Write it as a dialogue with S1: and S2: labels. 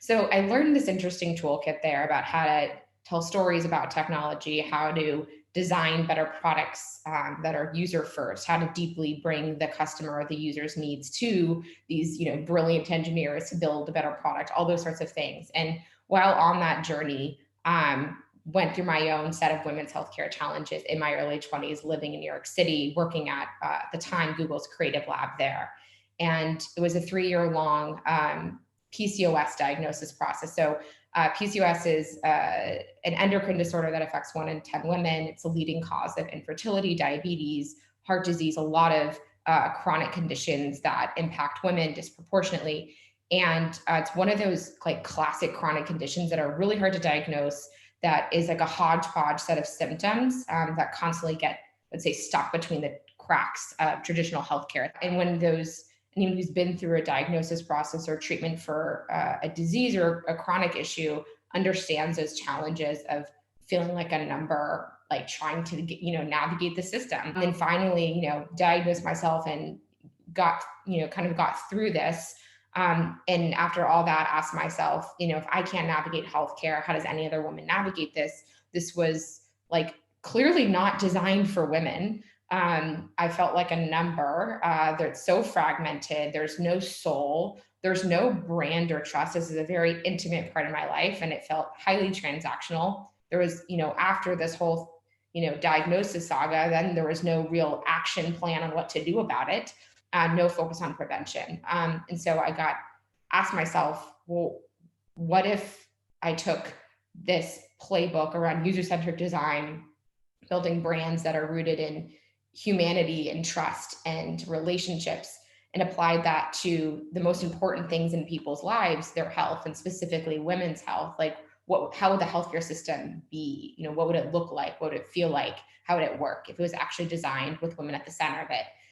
S1: So I learned this interesting toolkit there about how to tell stories about technology, how to design better products that are user first, how to deeply bring the customer or the user's needs to these, brilliant engineers to build a better product, all those sorts of things. And while on that journey, went through my own set of women's healthcare challenges in my early 20s, living in New York City, working at the time Google's creative lab there. And it was a 3 year long PCOS diagnosis process. So PCOS is an endocrine disorder that affects 1 in 10 women. It's a leading cause of infertility, diabetes, heart disease, a lot of chronic conditions that impact women disproportionately. And it's one of those like classic chronic conditions that are really hard to diagnose. That is like a hodgepodge set of symptoms that constantly get, let's say, stuck between the cracks of traditional healthcare. And when those anyone who's been through a diagnosis process or treatment for a disease or a chronic issue understands those challenges of feeling like a number, like trying to get, navigate the system. And then finally, diagnosed myself and got, kind of got through this. And after all that, asked myself, if I can't navigate healthcare, how does any other woman navigate this? This was like clearly not designed for women. I felt like a number. That's so fragmented. There's no soul. There's no brand or trust. This is a very intimate part of my life, and it felt highly transactional. There was, after this whole, diagnosis saga, then there was no real action plan on what to do about it. No focus on prevention. And so I got asked myself, well, what if I took this playbook around user-centered design, building brands that are rooted in humanity and trust and relationships, and applied that to the most important things in people's lives, their health, and specifically women's health? Like, how would the healthcare system be? What would it look like? What would it feel like? How would it work if it was actually designed with women at the center of it?